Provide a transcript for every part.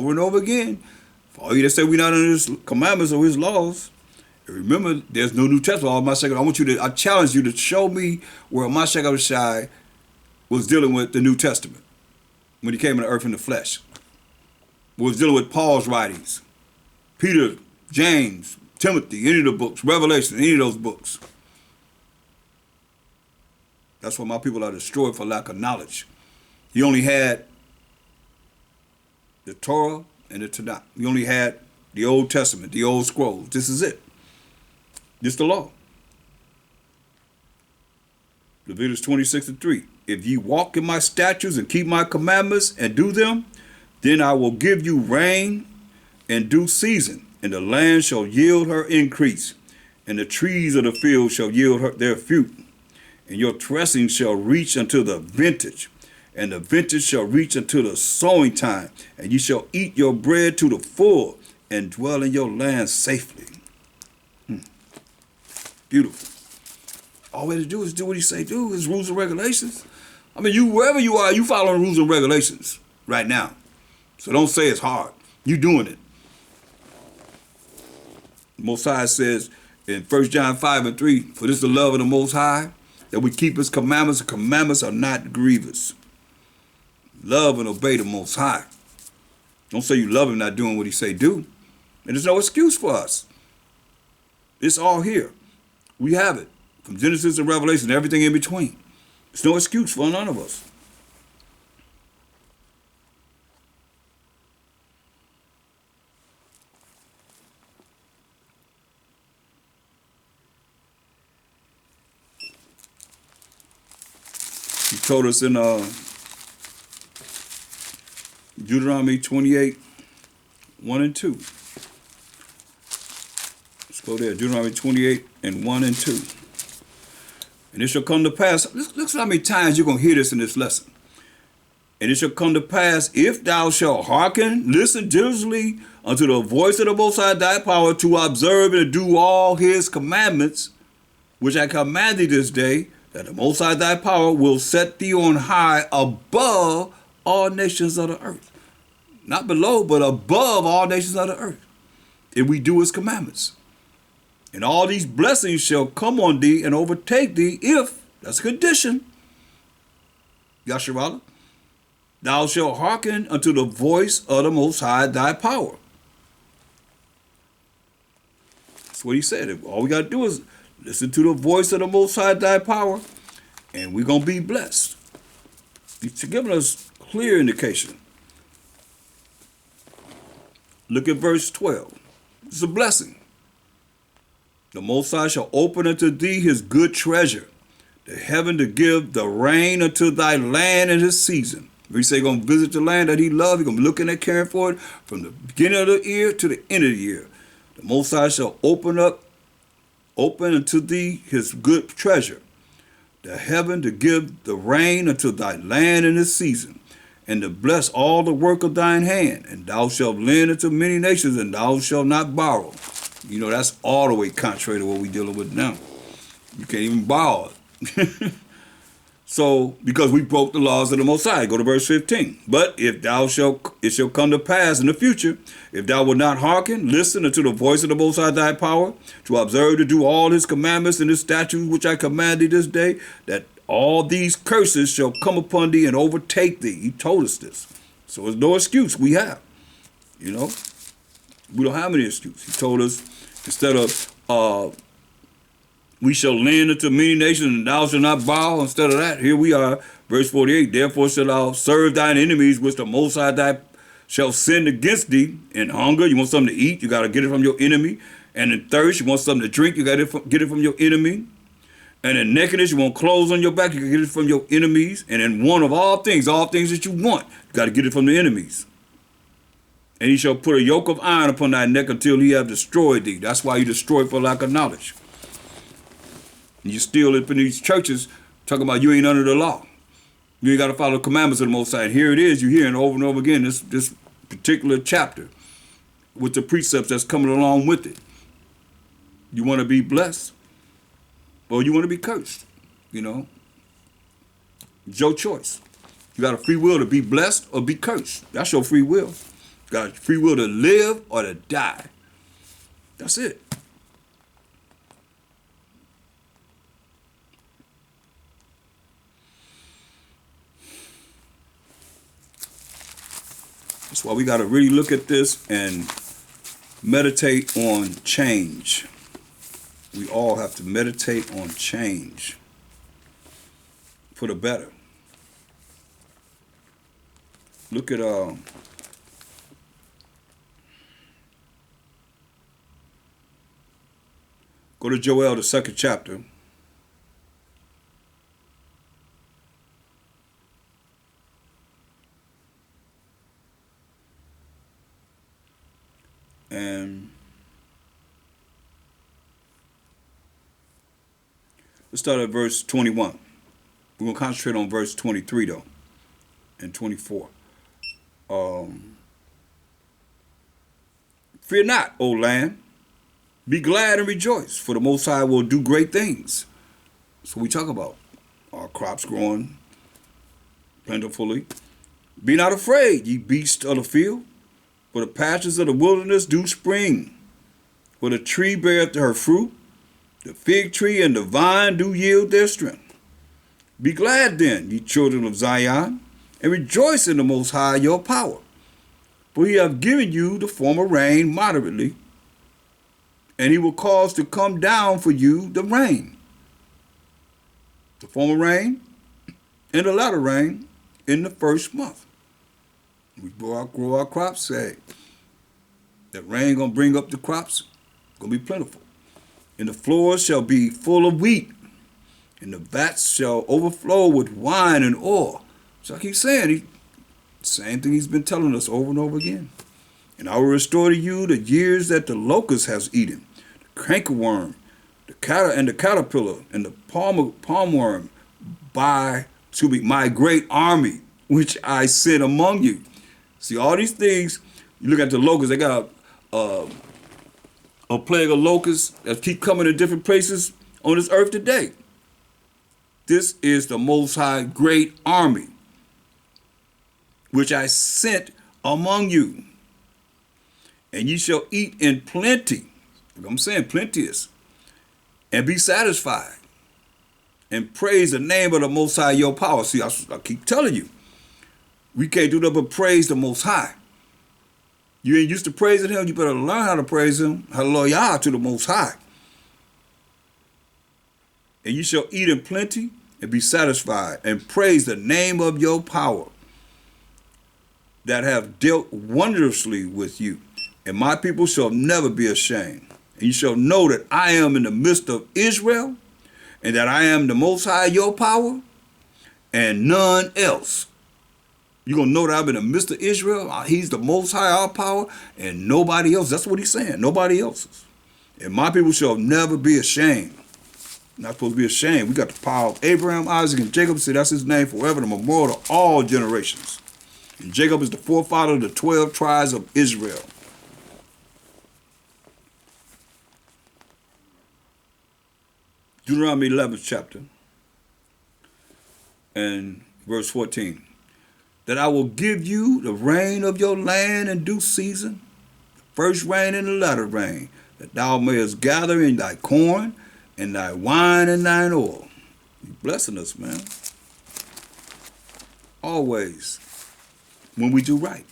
over and over again. For all you that say we're not under his commandments or his laws, and remember, there's no New Testament. All my second, I challenge you to show me where Mashiach Abishai was dealing with the New Testament when he came into earth in the flesh. Was dealing with Paul's writings, Peter, James, Timothy, any of the books, Revelation, any of those books. That's why my people are destroyed for lack of knowledge. He only had the Torah and the Tanakh. He only had the Old Testament, the old scrolls. This is it. This is the law. Leviticus 26:3. If ye walk in my statutes and keep my commandments and do them, then I will give you rain in due season, and the land shall yield her increase, and the trees of the field shall yield their fruit, and your threshing shall reach unto the vintage, and the vintage shall reach unto the sowing time, and ye shall eat your bread to the full, and dwell in your land safely. Beautiful. All we have to do is do what he say do, his rules and regulations. I mean, you wherever you are, you following rules and regulations right now. So don't say it's hard. You doing it. The Most High says in 1 John 5:3, for this is the love of the Most High, that we keep his commandments. The commandments are not grievous. Love and obey the Most High. Don't say you love him not doing what he say do. And there's no excuse for us. It's all here. We have it. From Genesis to Revelation, everything in between. There's no excuse for none of us. He told us in Deuteronomy 28, 1 and 2. Let's go there. Deuteronomy 28 and 1 and 2. And it shall come to pass, look how many times you're going to hear this in this lesson. And it shall come to pass, if thou shalt hearken, listen diligently unto the voice of the Most High thy power, to observe and do all his commandments, which I command thee this day, that the Most High thy power will set thee on high above all nations of the earth. Not below, but above all nations of the earth. If we do his commandments. And all these blessings shall come on thee and overtake thee if, that's a condition, Yasharallah, thou shalt hearken unto the voice of the Most High thy power. That's what he said. All we got to do is listen to the voice of the Most High thy power, and we're going to be blessed. He's giving us clear indication. Look at verse 12. It's a blessing. The Most High shall open unto thee his good treasure, the heaven to give the rain unto thy land in his season. If he say he's going to visit the land that he loves, he's going to be looking at caring for it from the beginning of the year to the end of the year. The Most High shall open unto thee his good treasure, the heaven to give the rain unto thy land in his season, and to bless all the work of thine hand. And thou shalt lend unto many nations, and thou shalt not borrow. You know, that's all the way contrary to what we're dealing with now. You can't even borrow it. So, because we broke the laws of the Most High. Go to verse 15. But if it shall come to pass in the future, if thou wilt not hearken, listen unto the voice of the Most High thy power, to observe to do all his commandments and his statutes which I command thee this day, that all these curses shall come upon thee and overtake thee. He told us this. So there's no excuse we have. You know? We don't have any excuse. He told us, instead of we shall lend unto many nations, and thou shalt not borrow. Instead of that, here we are, verse 48. Therefore shalt thou serve thine enemies, which the Most High thy shall send against thee. In hunger, you want something to eat, you got to get it from your enemy. And in thirst, you want something to drink, you got to get it from your enemy. And in nakedness, you want clothes on your back, you can get it from your enemies. And in want of all things that you want, you got to get it from the enemies. And he shall put a yoke of iron upon thy neck until he have destroyed thee. That's why you destroyed for lack of knowledge. And you still up in these churches talking about you ain't under the law. You ain't got to follow the commandments of the Most High. And here it is, you're hearing over and over again this particular chapter with the precepts that's coming along with it. You want to be blessed or you want to be cursed, you know. It's your choice. You got a free will to be blessed or be cursed. That's your free will. Got free will to live or to die. That's it. That's why we got to really look at this and meditate on change. We all have to meditate on change for the better. Look at go to Joel, the 2nd chapter. And let's start at verse 21. We're going to concentrate on verse 23, though, and 24. Fear not, O land. Be glad and rejoice, for the Most High will do great things. That's what we talk about. Our crops growing plentifully. Be not afraid, ye beasts of the field, for the pastures of the wilderness do spring. For the tree beareth her fruit, the fig tree and the vine do yield their strength. Be glad then, ye children of Zion, and rejoice in the Most High your power. For he hath given you the former rain moderately, and he will cause to come down for you the rain. The former rain and the latter rain in the first month. We grow our crops, say that rain gonna bring up the crops, gonna be plentiful. And the floors shall be full of wheat, and the vats shall overflow with wine and oil. So I keep saying, same thing he's been telling us over and over again. And I will restore to you the years that the locust has eaten, the cankerworm, the caterpillar, and the palmworm by my great army, which I sent among you. See, all these things, you look at the locusts, they got a plague of locusts that keep coming in different places on this earth today. This is the Most High great army, which I sent among you. And ye shall eat in plenty. I'm saying plenteous. And be satisfied. And praise the name of the Most High your power. See, I keep telling you. We can't do that but praise the Most High. You ain't used to praising him, you better learn how to praise him. Hallelujah to the Most High. And you shall eat in plenty and be satisfied, and praise the name of your power that have dealt wondrously with you. And my people shall never be ashamed. And you shall know that I am in the midst of Israel, and that I am the Most High your power, and none else. You're going to know that I'm in the midst of Israel. He's the Most High our power, and nobody else. That's what he's saying. Nobody else's. And my people shall never be ashamed. Not supposed to be ashamed. We got the power of Abraham, Isaac, and Jacob. See, that's his name forever, the memorial to all generations. And Jacob is the forefather of the 12 tribes of Israel. Deuteronomy 11th chapter and verse 14. That I will give you the rain of your land in due season, the first rain and the latter rain, that thou mayest gather in thy corn and thy wine and thine oil. He's blessing us, man. Always when we do right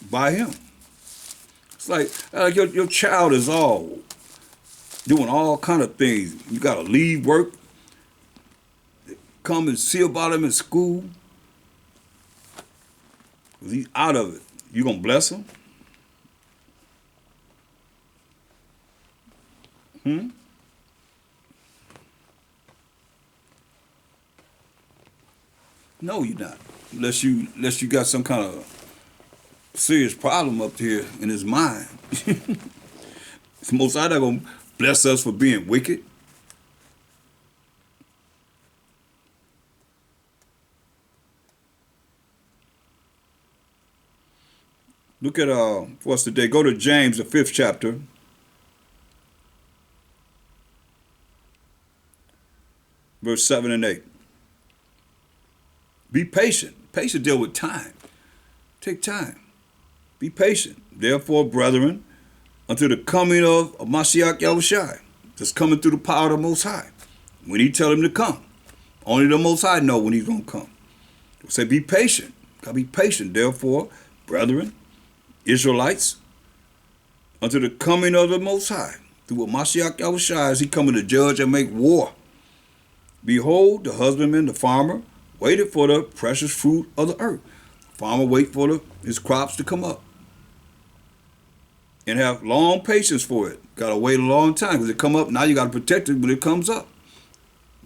by him. It's like your child is all doing all kind of things. You got to leave work, come and see about him in school. He's out of it. You going to bless him? No, you're not. Unless you got some kind of serious problem up here in his mind. The Most High not going to bless us for being wicked. Look at for us today. Go to James, the 5th chapter. Verse 7 and 8. Be patient. Patient deal with time. Take time. Be patient, therefore, brethren, until the coming of Mashiach Yahushua, that's coming through the power of the Most High. When he tell him to come, only the Most High know when he's going to come. Say, be patient. Gotta be patient, therefore, brethren, Israelites, until the coming of the Most High, through Mashiach Yahushua, as he coming to judge and make war. Behold, the husbandman, the farmer, waited for the precious fruit of the earth. The farmer wait for his crops to come up. And have long patience for it. Got to wait a long time because it come up. Now you got to protect it when it comes up.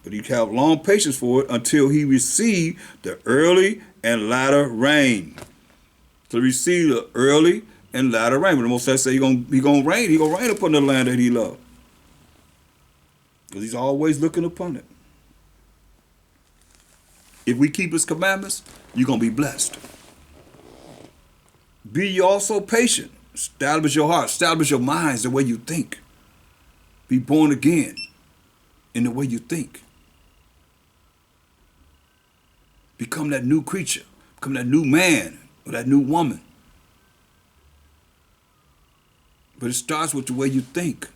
But you have long patience for it until he receive the early and latter rain. To receive the early and latter rain. But the Most High say he gonna rain. He gonna rain upon the land that he loves. Because he's always looking upon it. If we keep his commandments, you're gonna be blessed. Be ye also patient. Establish your heart, establish your minds the way you think. Be born again in the way you think. Become that new creature, become that new man or that new woman. But it starts with the way you think.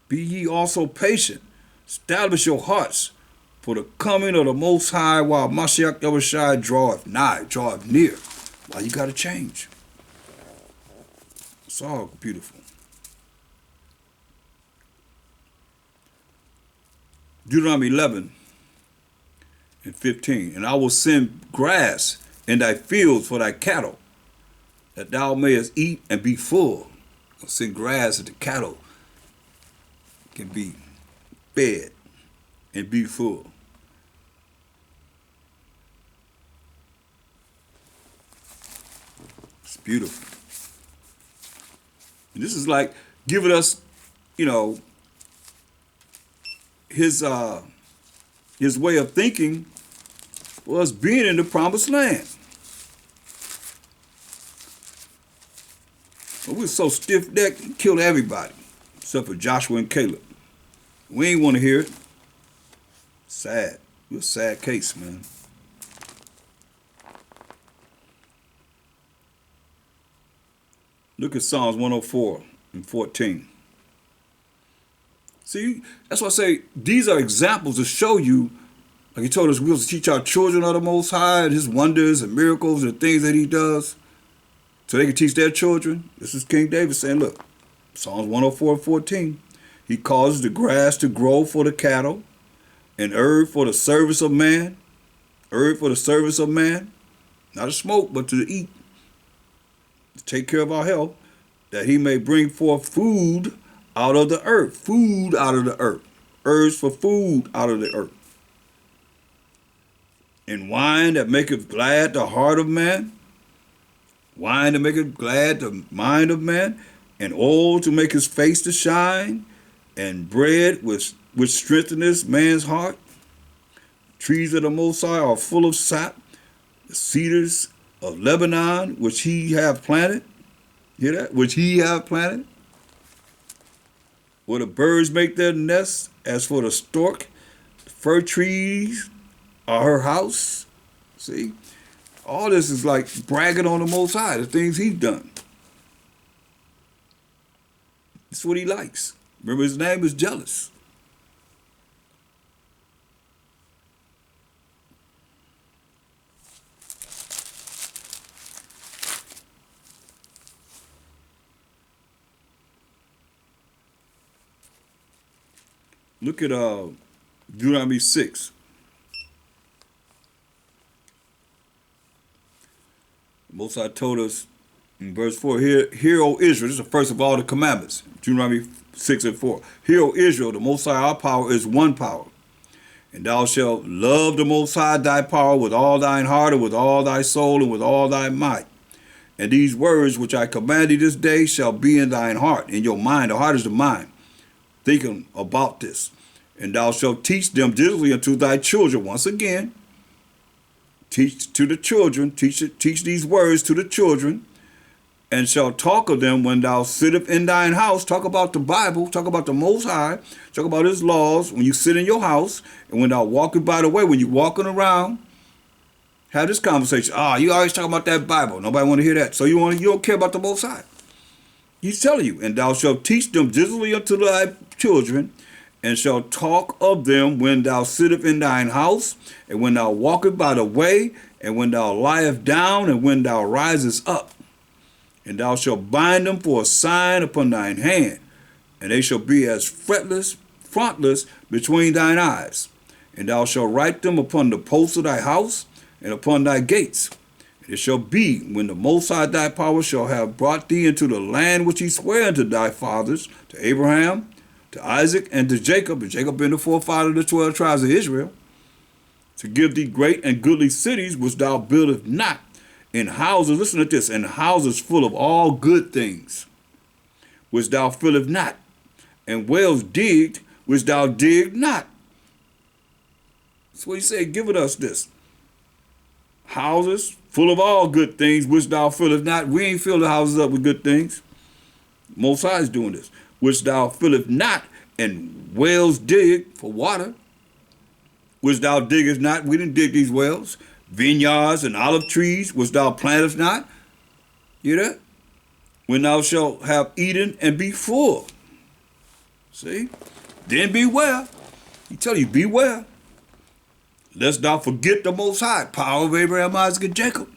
Be ye also patient, establish your hearts for the coming of the Most High while Mashiach Yahushua draweth nigh, draweth near. Why you got to change? It's all beautiful. Deuteronomy 11 and 15. And I will send grass in thy fields for thy cattle, that thou mayest eat and be full. I'll send grass that the cattle can be fed and be full. It's beautiful. And this is like giving us, his way of thinking was being in the promised land. But we're so stiff-necked and killed everybody, except for Joshua and Caleb. We ain't want to hear it. Sad. We're a sad case, man. Look at Psalms 104 and 14. See, that's why I say these are examples to show you, like he told us, we're to teach our children of the Most High and his wonders and miracles and things that he does so they can teach their children. This is King David saying, look, Psalms 104 and 14. He causes the grass to grow for the cattle and herb for the service of man. Herb for the service of man. Not to smoke, but to eat. To take care of our health, that he may bring forth food out of the earth. Food out of the earth. Herbs for food out of the earth. And wine that maketh glad the heart of man. Wine that maketh glad the mind of man. And oil to make his face to shine. And bread which strengtheneth man's heart. Trees of the Most High are full of sap. The cedars of Lebanon, which he have planted. Hear that? Which he have planted. Where the birds make their nests, as for the stork, the fir trees are her house. See? All this is like bragging on the Most High, the things he's done. It's what he likes. Remember, his name is jealous. Look at Deuteronomy 6. Most High told us in verse 4, Hear, O Israel, this is the first of all the commandments. Deuteronomy 6 and 4. Hear, O Israel, the Most High, our power is one power. And thou shalt love the Most High thy power with all thine heart and with all thy soul and with all thy might. And these words which I command thee this day shall be in thine heart, in your mind. The heart is the mind. Thinking about this. And thou shalt teach them diligently unto thy children. Once again, teach to the children, teach these words to the children, and shall talk of them when thou sittest in thine house. Talk about the Bible, talk about the Most High, talk about his laws when you sit in your house, and when thou walking by the way, when you're walking around, Have this conversation. You always talking about that Bible. Nobody want to hear that. So you don't care about the Most High. He's telling you, and thou shalt teach them diligently unto thy children, and shalt talk of them when thou sittest in thine house, and when thou walkest by the way, and when thou liest down, and when thou risest up. And thou shalt bind them for a sign upon thine hand, and they shall be as frontlets between thine eyes. And thou shalt write them upon the posts of thy house, and upon thy gates. And it shall be, when the Most High thy power shall have brought thee into the land which he sware unto thy fathers, to Abraham, to Isaac, and to Jacob, and Jacob being the forefather of the 12 tribes of Israel, to give thee great and goodly cities which thou buildest not, in houses, listen to this, in houses full of all good things, which thou fillest not, and wells digged, which thou dig not. That's what he said, giving us this. Houses full of all good things, which thou fillest not. We ain't fill the houses up with good things. Most High is doing this. Which thou fillest not, and wells dig for water, which thou diggest not. We didn't dig these wells. Vineyards and olive trees, which thou plantest not. Hear that? When thou shalt have eaten and be full. See? Then beware. He tell you, beware. Lest thou forget the Most High, power of Abraham, Isaac, and Jacob,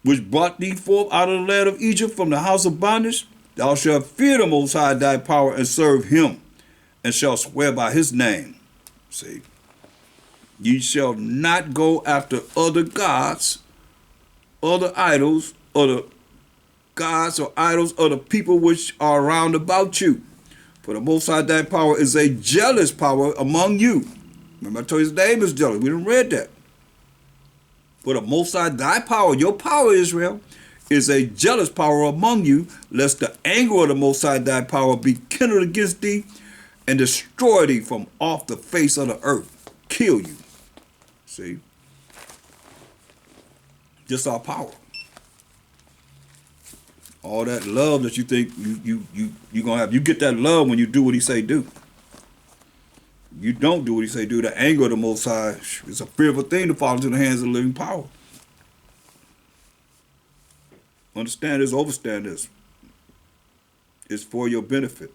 which brought thee forth out of the land of Egypt from the house of bondage. Thou shalt fear the Most High thy power, and serve him, and shalt swear by his name. See? Ye shall not go after other gods, other idols, other gods or idols of the people which are round about you. For the Most High thy power is a jealous power among you. Remember I told you his name is jealous. We didn't read that. For the Most High thy power, your power, Israel, is a jealous power among you, lest the anger of the Most High thy power be kindled against thee, and destroy thee from off the face of the earth. Kill you. See? Just our power. All that love that you think you gonna have. You get that love when you do what he say do. You don't do what he say do. The anger of the Most High is a fearful thing to fall into the hands of the living power. Understand this, overstand this. It's for your benefit.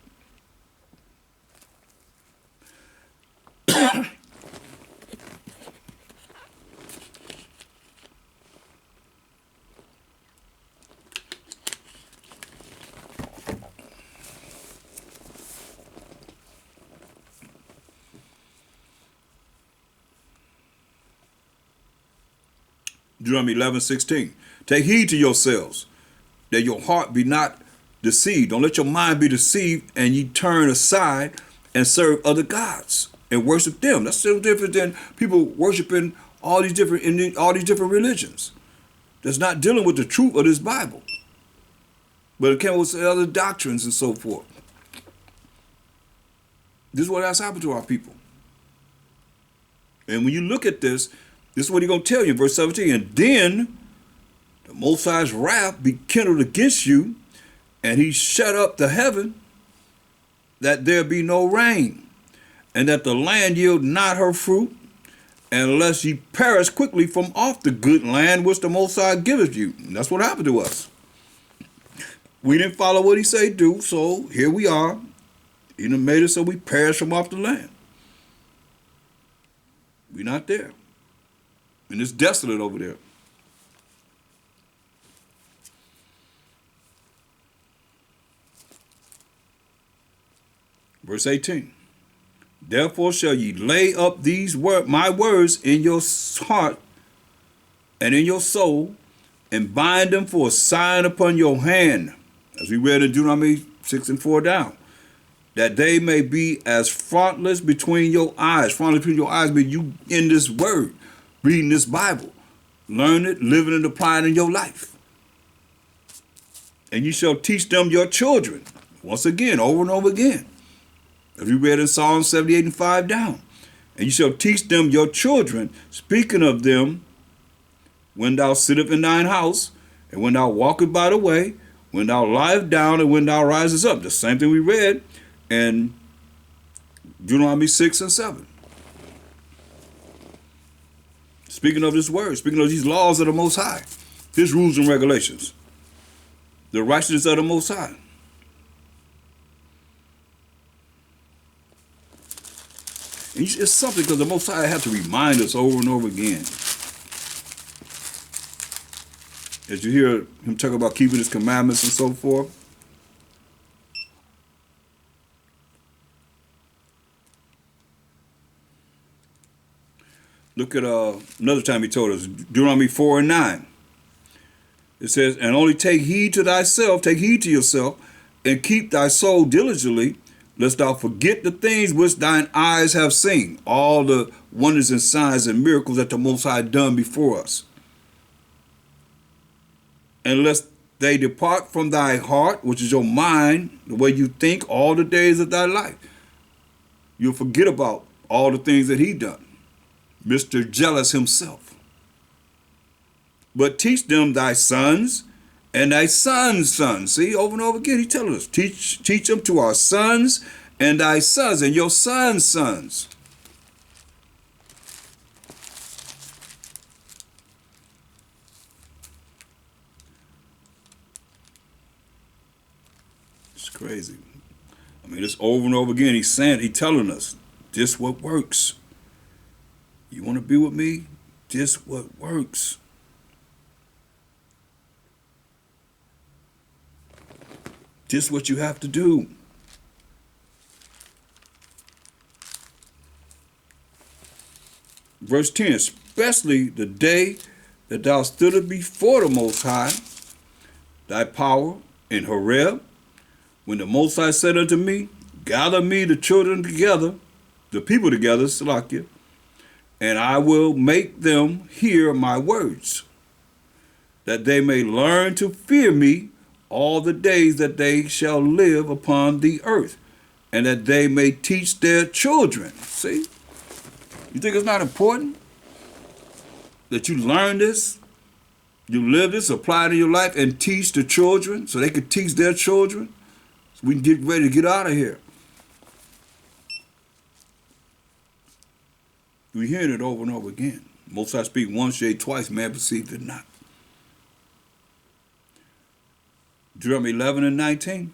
Deuteronomy 11:16. Take heed to yourselves, that your heart be not deceived. Don't let your mind be deceived, and ye turn aside and serve other gods and worship them. That's still different than people worshiping all these different religions. That's not dealing with the truth of this Bible, but it came with other doctrines and so forth. This is what has happened to our people. And when you look at this is what he's going to tell you in verse 17. And then the Most High's wrath be kindled against you, and he shut up the heaven, that there be no rain, and that the land yield not her fruit, unless ye perish quickly from off the good land which the Most High giveth you. And that's what happened to us. We didn't follow what he say do, so here we are. He done made it so we perish from off the land. We're not there. And it's desolate over there. Verse 18. Therefore shall ye lay up these my words in your heart and in your soul, and bind them for a sign upon your hand, as we read in Deuteronomy 6:4 down, that they may be as frontlets between your eyes. Frontlets between your eyes means you in this word, reading this Bible, learn it, living and applying in your life. And you shall teach them your children, once again, over and over again, as we read in Psalm 78:5 down. And you shall teach them your children, speaking of them when thou sittest in thine house, and when thou walkest by the way, when thou liest down, and when thou risest up. The same thing we read in Deuteronomy 6 and 7. Speaking of this word, speaking of these laws of the Most High, his rules and regulations, the righteousness of the Most High. And it's something because the Most High have to remind us over and over again. As you hear him talk about keeping his commandments and so forth. Look at another time he told us, Deuteronomy 4 and 9. It says, and only take heed to thyself, take heed to yourself, and keep thy soul diligently, lest thou forget the things which thine eyes have seen, all the wonders and signs and miracles that the Most High done before us. And lest they depart from thy heart, which is your mind, the way you think all the days of thy life. You'll forget about all the things that he done. Mr. Jealous himself. But teach them thy sons and thy sons' sons. See, over and over again, he tells us, teach them to our sons and thy sons and your sons' sons. It's crazy. I mean, it's over and over again. He's telling us, this what works. You want to be with me? This what works. This what you have to do. Verse 10, especially the day that thou stoodest before the Most High, thy power in Horeb, when the Most High said unto me, gather me the children together, the people together, Salakia, and I will make them hear my words, that they may learn to fear me all the days that they shall live upon the earth, and that they may teach their children. See? You think it's not important that you learn this, you live this, apply it in your life, and teach the children so they could teach their children? So we can get ready to get out of here. We hear it over and over again. Most High speak once, yea, twice, man perceived it not. Deuteronomy 11 and 19.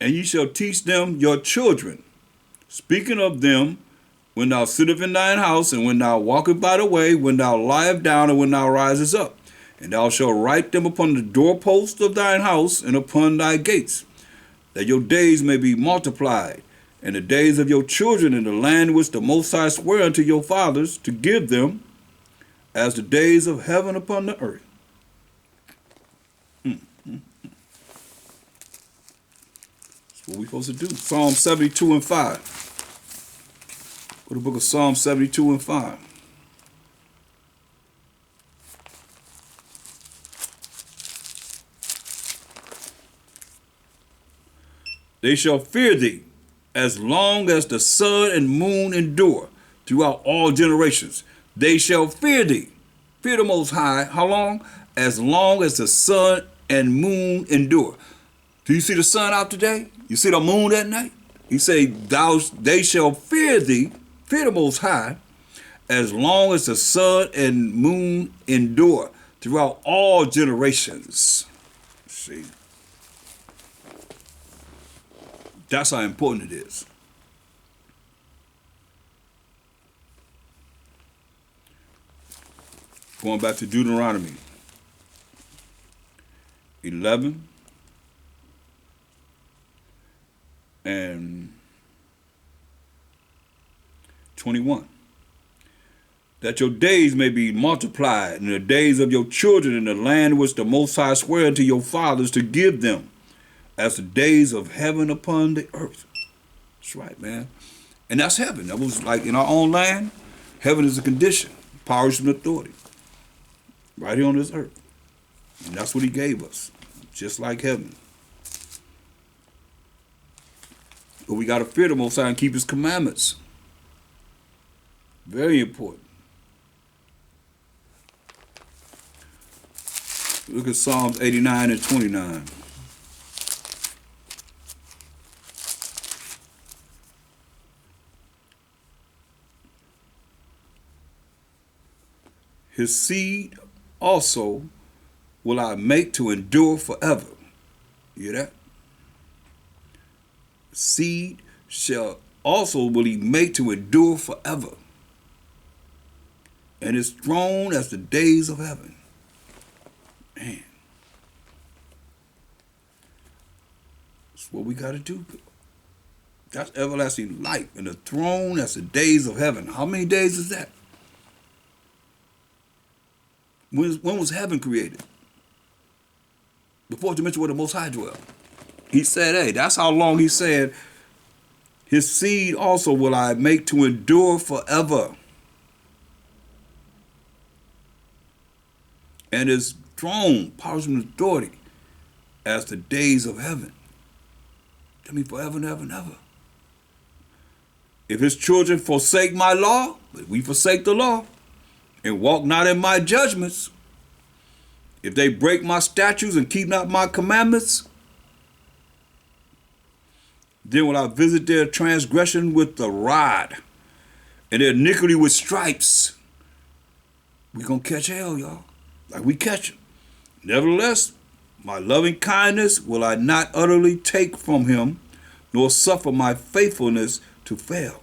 And ye shall teach them your children, speaking of them when thou sittest in thine house, and when thou walkest by the way, when thou liest down, and when thou risest up. And thou shalt write them upon the doorposts of thine house, and upon thy gates, that your days may be multiplied, and the days of your children in the land which the Most High sware unto your fathers to give them, as the days of heaven upon the earth. That's what we're supposed to do. Psalm 72 and 5. Go to the book of Psalm 72 and 5. They shall fear thee as long as the sun and moon endure throughout all generations. They shall fear thee. Fear the Most High. How long? As long as the sun and moon endure. Do you see the sun out today? You see the moon at night? He say, they shall fear thee, fear the Most High, as long as the sun and moon endure throughout all generations. See? That's how important it is. Going back to Deuteronomy 11 and 21. That your days may be multiplied, and the days of your children in the land which the Most High sware unto your fathers to give them, as the days of heaven upon the earth. That's right, man. And that's heaven. That was like in our own land, heaven is a condition, powers and authority. Right here on this earth. And that's what he gave us. Just like heaven. But we got to fear the Most High and keep his commandments. Very important. Look at Psalms 89 and 29. His seed also will I make to endure forever. You hear that? Seed shall also will he make to endure forever, and his throne as the days of heaven. Man, that's what we got to do. That's everlasting life, and the throne as the days of heaven. How many days is that? When was heaven created? The fourth dimension where the Most High dwell. He said, hey, that's how long he said, his seed also will I make to endure forever. And his throne, power and authority, as the days of heaven. I mean, forever and ever and ever. If his children forsake my law, if we forsake the law, and walk not in my judgments, if they break my statutes and keep not my commandments, then will I visit their transgression with the rod, and their iniquity with stripes. We gonna catch hell, y'all, like we catch him. Nevertheless, my loving kindness will I not utterly take from him, nor suffer my faithfulness to fail.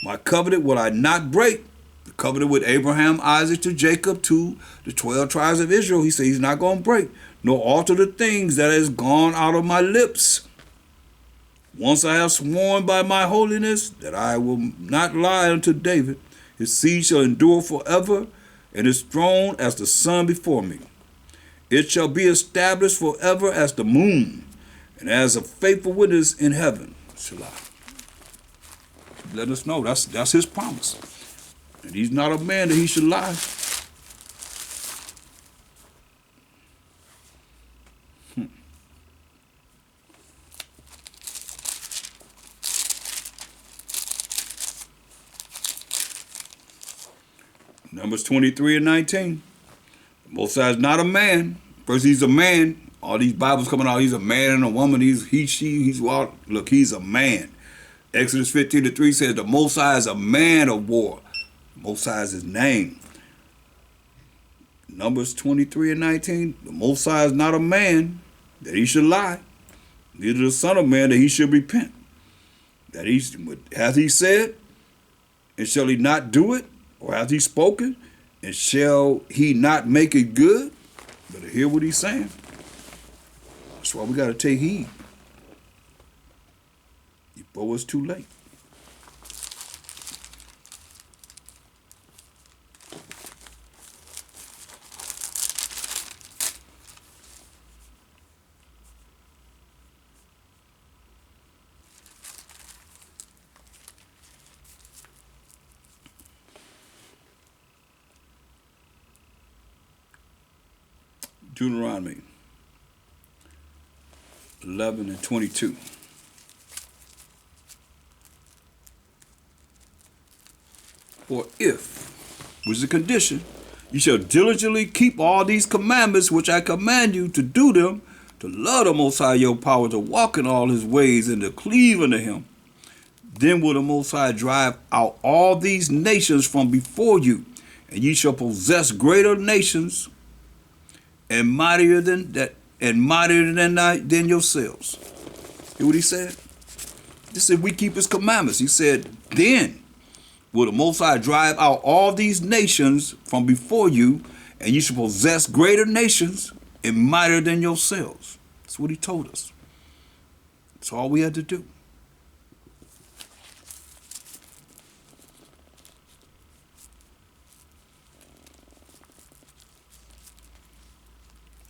My covenant will I not break. The covenant with Abraham, Isaac, to Jacob, to the 12 tribes of Israel. He said he's not going to break, nor alter the things that has gone out of my lips. Once I have sworn by my holiness that I will not lie unto David, his seed shall endure forever, and his throne as the sun before me. It shall be established forever as the moon, and as a faithful witness in heaven. Selah. Let us know that's his promise. And he's not a man that he should lie. Numbers 23 and 19. The Most High is not a man. First, he's a man. All these Bibles coming out, he's a man and a woman. He's wild. Look, he's a man. Exodus 15:3 says the Most High is a man of war. The Most High is his name. Numbers 23 and 19. The Most High is not a man that he should lie, neither the Son of Man that he should repent. That hath he said, and shall he not do it? Or hath he spoken, and shall he not make it good? Better hear what he's saying. That's why we got to take heed before it's too late. Deuteronomy 11 and 22. For if, which is a condition, you shall diligently keep all these commandments which I command you to do them, to love the Most High your power, to walk in all his ways, and to cleave unto him, then will the Most High drive out all these nations from before you, and ye shall possess greater nations and mightier than that, and mightier than yourselves. Hear what he said? He said, we keep his commandments. He said, then will the Most High drive out all these nations from before you, and you shall possess greater nations and mightier than yourselves. That's what he told us. That's all we had to do.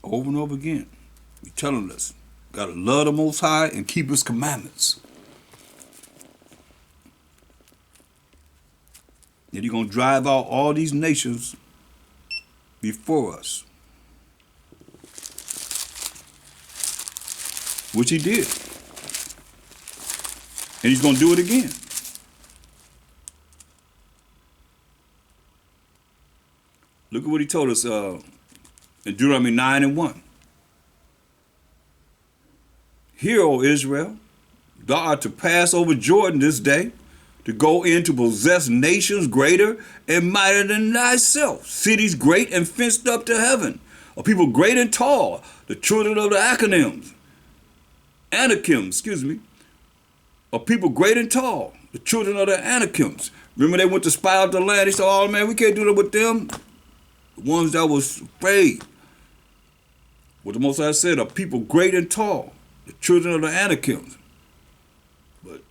Over and over again, he's telling us, got to love the Most High and keep his commandments. And he's going to drive out all these nations before us. Which he did. And he's going to do it again. Look at what he told us in Deuteronomy 9 and 1. Hear, O Israel, thou art to pass over Jordan this day, to go in to possess nations greater and mightier than thyself, cities great and fenced up to heaven, a people great and tall, the children of the Anakims, a people great and tall, the children of the Anakims. Remember they went to spy out the land. They said, oh man, we can't do that with them. The ones that was afraid. What the Most High said, a people great and tall, the children of the Anakims. But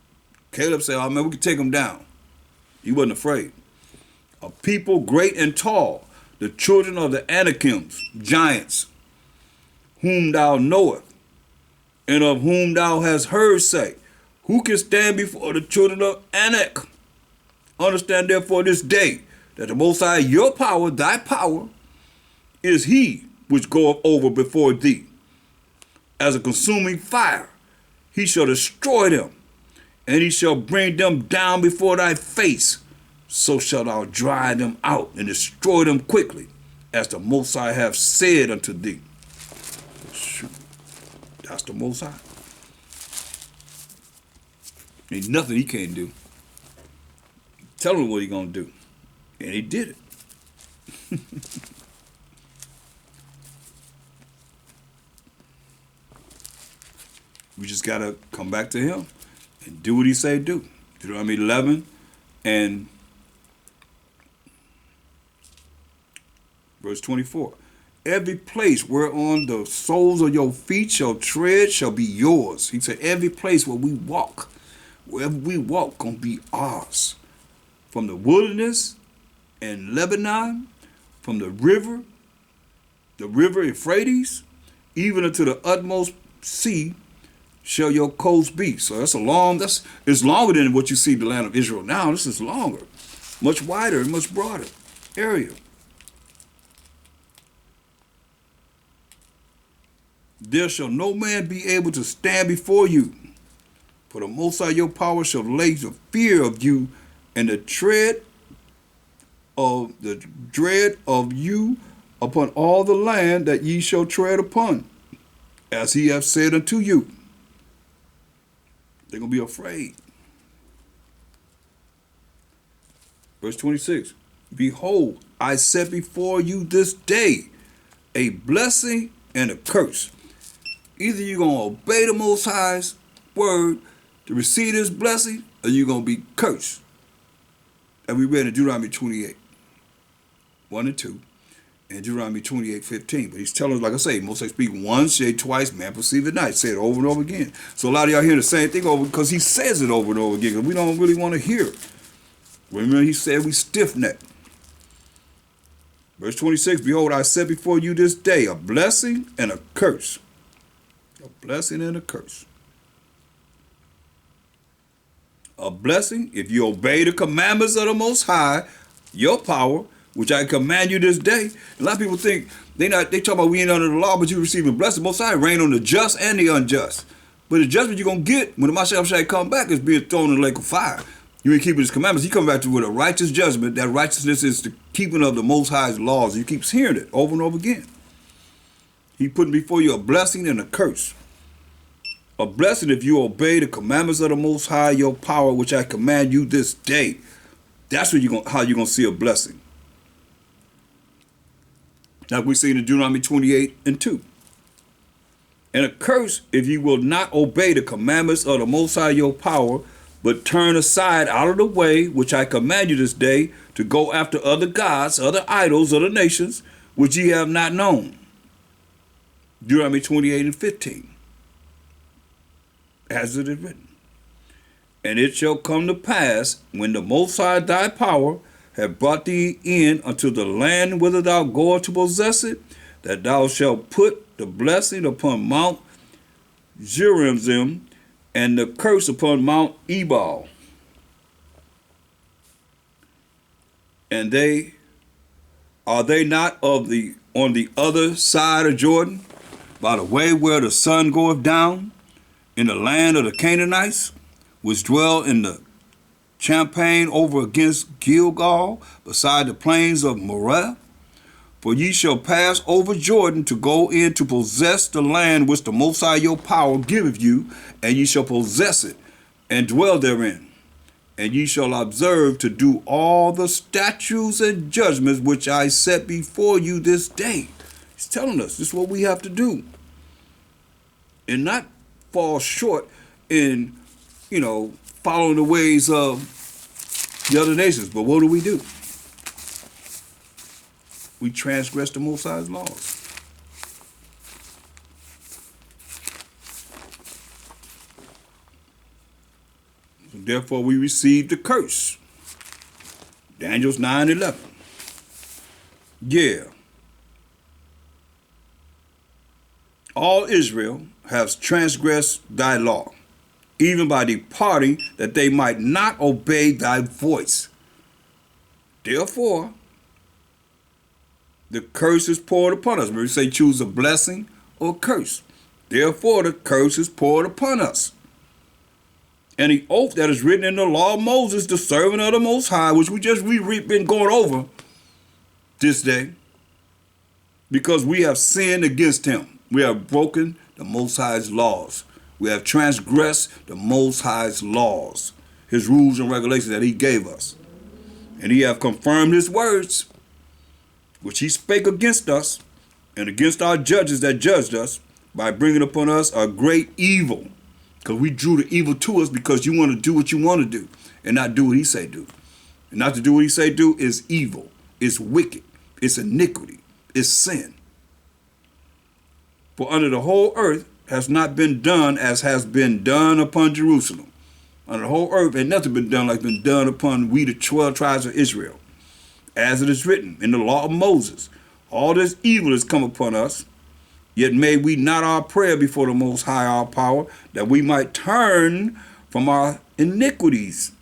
Caleb said, oh man, we can take them down. He wasn't afraid. A people great and tall, the children of the Anakims, giants, whom thou knowest, and of whom thou hast heard say, who can stand before the children of Anak? Understand therefore this day that the Most High, your power, thy power, is he which goeth over before thee. As a consuming fire, he shall destroy them, and he shall bring them down before thy face. So shalt thou drive them out and destroy them quickly, as the Most High hath said unto thee. Shoot. That's the Most High. Ain't nothing he can't do. Tell him what he gonna do. And he did it. We just gotta come back to him and do what he say do. Deuteronomy 11 and verse 24. Every place whereon the soles of your feet shall tread shall be yours. He said every place where we walk, wherever we walk, gonna be ours. From the wilderness and Lebanon, from the river Euphrates, even unto the utmost sea shall your coast be. So it's longer than what you see the land of Israel now. This is longer, much wider and much broader area. There shall no man be able to stand before you, for the Most High your power shall lay the fear of you and the dread of you upon all the land that ye shall tread upon, as he hath said unto you. They're going to be afraid. Verse 26. Behold, I set before you this day a blessing and a curse. Either you're going to obey the Most High's word to receive this blessing, or you're going to be cursed. And we read in Deuteronomy 28, 1 and 2, and Deuteronomy 28, 15. But he's telling us, like I say, Most High speak once, say twice, man perceive it not. Say it over and over again. So a lot of y'all hear the same thing over because he says it over and over again, because we don't really want to hear it. Remember, he said we stiff-necked. Verse 26, behold, I set before you this day a blessing and a curse. A blessing and a curse. A blessing if you obey the commandments of the Most High, your power, which I command you this day. A lot of people think they talk about we ain't under the law, but you receive a blessing. Most High reign on the just and the unjust. But the judgment you're gonna get when the Mashiach come back is being thrown in the lake of fire. You ain't keeping his commandments. He come back to with a righteous judgment. That righteousness is the keeping of the Most High's laws. You keep hearing it over and over again. He putting before you a blessing and a curse. A blessing if you obey the commandments of the Most High, your power, which I command you this day. That's what how you're going to see a blessing. Like we see in Deuteronomy 28 and 2. And a curse if you will not obey the commandments of the Most High, your power, but turn aside out of the way, which I command you this day, to go after other gods, other idols, other nations, which ye have not known. Deuteronomy 28 and 15. As it is written. And it shall come to pass, when the Most High thy power have brought thee in unto the land whither thou goest to possess it, that thou shalt put the blessing upon Mount Gerizim and the curse upon Mount Ebal. And are they not on the other side of Jordan, by the way where the sun goeth down, in the land of the Canaanites, which dwell in the champaign over against Gilgal, beside the plains of Moreh? For ye shall pass over Jordan to go in to possess the land which the Most High your power giveth you, and ye shall possess it, and dwell therein. and ye shall observe to do all the statutes and judgments which I set before you this day. He's telling us this is what we have to do. And not fall short in, following the ways of the other nations. But what do? We transgress the Most High's laws. So therefore we receive the curse. Daniel's 9:11. Yeah. All Israel has transgressed thy law, even by departing, that they might not obey thy voice. Therefore, the curse is poured upon us. We say choose a blessing or curse. Therefore, the curse is poured upon us. And the oath that is written in the law of Moses, the servant of the Most High, which we've been going over this day, because we have sinned against him. We have broken the Most High's laws. We have transgressed the Most High's laws, his rules and regulations that he gave us. And he have confirmed his words, which he spake against us and against our judges that judged us, by bringing upon us a great evil. Because we drew the evil to us because you want to do what you want to do and not do what he say do. And not to do what he say do is evil. It's wicked. It's iniquity. It's sin. For under the whole earth has not been done as has been done upon Jerusalem. Under the whole earth ain't nothing been done like been done upon we the 12 tribes of Israel. As it is written in the law of Moses, all this evil has come upon us, yet made we not our prayer before the Most High our power, that we might turn from our iniquities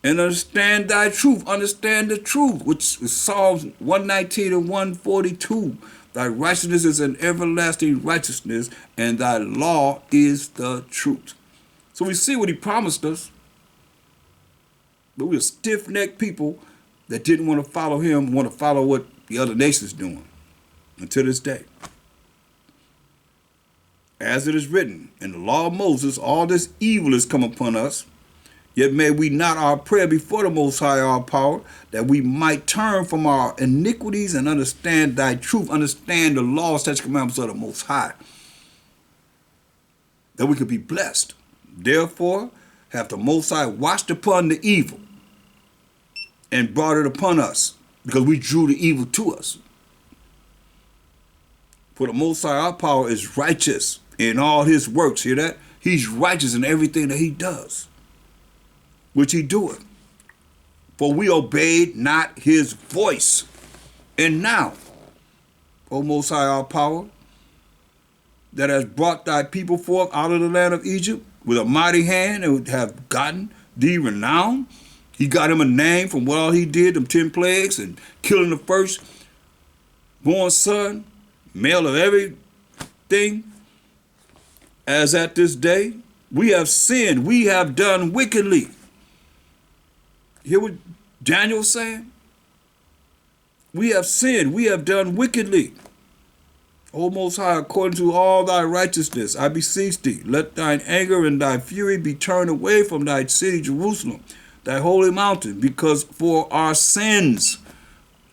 and understand thy truth. Understand the truth, which is Psalms 119 and 142. Thy righteousness is an everlasting righteousness, and thy law is the truth. So we see what he promised us. But we're stiff-necked people that didn't want to follow him, want to follow what the other nations doing until this day. As it is written in the law of Moses, all this evil has come upon us, yet may we not our prayer before the Most High our power, that we might turn from our iniquities and understand thy truth, understand the law, such commandments of the Most High, that we could be blessed. Therefore, hath the Most High watched upon the evil and brought it upon us, because we drew the evil to us. For the Most High our power is righteous in all his works. Hear that? He's righteous in everything that he does, which he doeth. For we obeyed not his voice. And now, O Most High our power, that has brought thy people forth out of the land of Egypt with a mighty hand, and have gotten thee renown. He got him a name from what all he did, them 10 plagues, and killing the firstborn son, male of everything. As at this day, we have sinned, we have done wickedly. Hear what Daniel's saying? We have sinned, we have done wickedly. O Most High, according to all thy righteousness, I beseech thee, let thine anger and thy fury be turned away from thy city Jerusalem, thy holy mountain, because for our sins,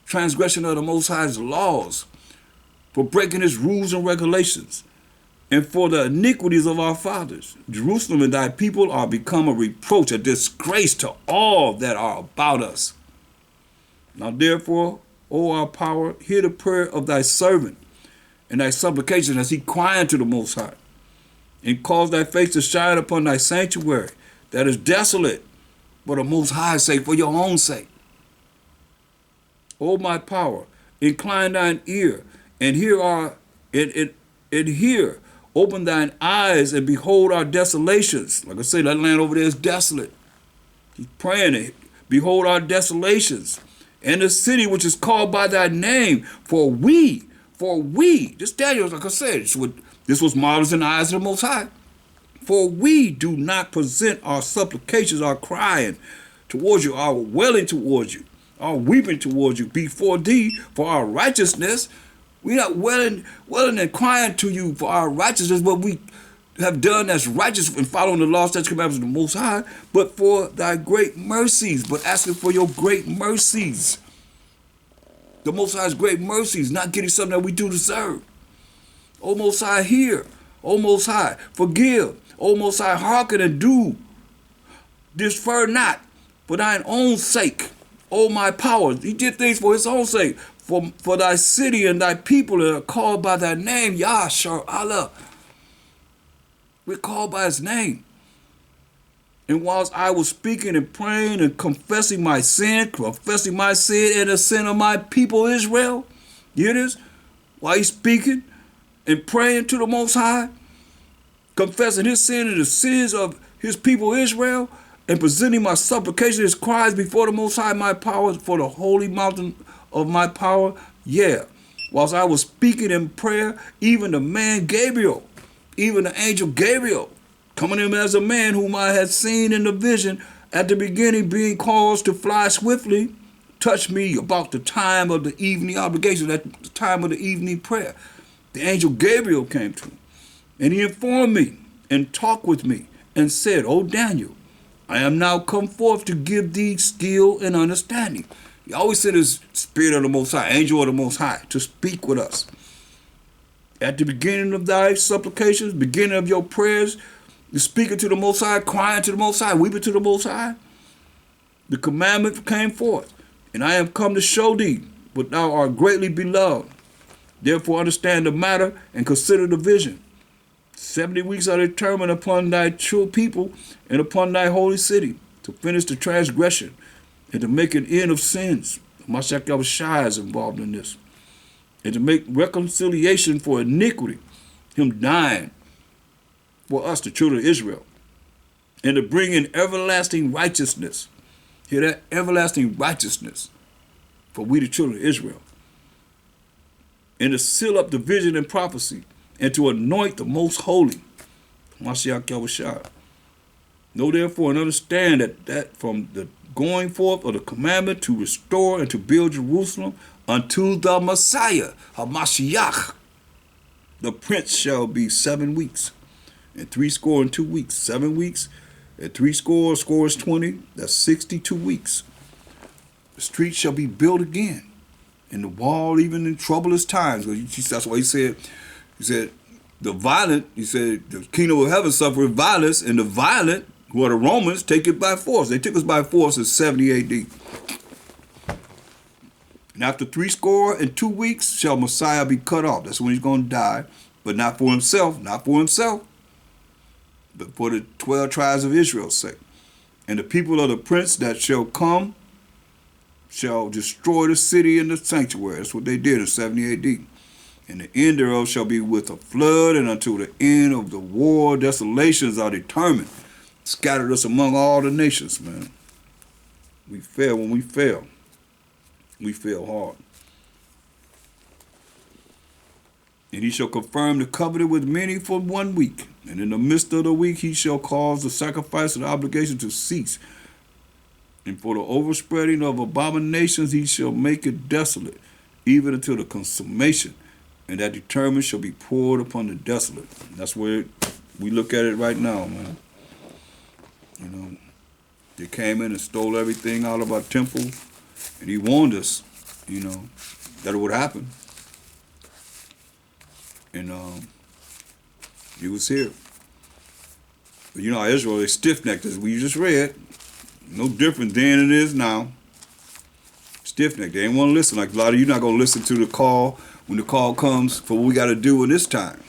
transgression of the Most High's laws, for breaking his rules and regulations, and for the iniquities of our fathers, Jerusalem and thy people are become a reproach, a disgrace to all that are about us. Now therefore, O our power, hear the prayer of thy servant and thy supplication as he cry unto the Most High, and cause thy face to shine upon thy sanctuary that is desolate, for the Most High's sake, for your own sake. O my power, incline thine ear and hear, open thine eyes and behold our desolations. Like I say, that land over there is desolate. He's praying, behold our desolations, and the city which is called by thy name. For we, this Daniel, like I said, this was marvelous in the eyes of the Most High. For we do not present our supplications, our crying towards you, our wailing towards you, our weeping towards you before thee for our righteousness. We not wailing and crying to you for our righteousness, but we have done that's righteous and following the law, statutes, commandments of the Most High, but for thy great mercies, but asking for your great mercies. The Most High's great mercies, not getting something that we do deserve. O Most High, hear. O Most High, forgive. O Most High, hearken and do. Defer not for thine own sake. O my power. He did things for his own sake. For thy city and thy people that are called by thy name, Yahshua Allah. We're called by his name. And whilst I was speaking and praying and confessing my sin and the sin of my people Israel, you hear this? While he's speaking and praying to the Most High, confessing his sin and the sins of his people Israel, and presenting my supplication, his cries before the Most High, my power, for the holy mountain of my power. Yeah. Whilst I was speaking in prayer, even the man Gabriel, even the angel Gabriel, coming in as a man whom I had seen in the vision at the beginning, being caused to fly swiftly, touched me about the time of the evening obligation, at the time of the evening prayer. The angel Gabriel came to him, and he informed me and talked with me and said, O Daniel, I am now come forth to give thee skill and understanding. He always sent his spirit of the Most High, angel of the Most High, to speak with us. At the beginning of thy supplications, beginning of your prayers, you're speaking to the Most High, crying to the Most High, weeping to the Most High. The commandment came forth, and I am come to show thee what thou art greatly beloved. Therefore understand the matter and consider the vision. 70 weeks are determined upon thy true people and upon thy holy city to finish the transgression and to make an end of sins. Mashiach Yahushua is involved in this. And to make reconciliation for iniquity, him dying for us, the children of Israel, and to bring in everlasting righteousness. Hear that? Everlasting righteousness for we, the children of Israel. And to seal up the vision and prophecy, and to anoint the most holy, Mashiach Yahushua. Know therefore and understand that from the going forth of the commandment to restore and to build Jerusalem unto the Messiah, HaMashiach, the prince shall be 7 weeks, and 62 weeks. 7 weeks, and 60 is 20, that's 62 weeks. The street shall be built again, and the wall even in troublous times. That's why he said, the violent, he said, the kingdom of heaven suffereth violence, and the violent, who are the Romans, take it by force. They took us by force in 70 AD. And after 62 weeks shall Messiah be cut off. That's when he's going to die, but not for himself, but for the 12 tribes of Israel's sake. And the people of the prince that shall come shall destroy the city and the sanctuary. That's what they did in 70 AD. And the end thereof shall be with a flood, and until the end of the war, desolations are determined. Scattered us among all the nations, man. We fail when we fail. We fail hard. And he shall confirm the covenant with many for 1 week. And in the midst of the week he shall cause the sacrifice and the obligation to cease. And for the overspreading of abominations he shall make it desolate, even until the consummation. And that determined shall be poured upon the desolate. And that's where we look at it right now, man. You know, they came in and stole everything out of our temple. And he warned us, you know, that it would happen. And he was here. But you know how Israel, they stiff-necked, as we just read. No different then than it is now. Stiff-necked. They ain't want to listen. Like a lot of you not going to listen to the call when the call comes for what we got to do in this time.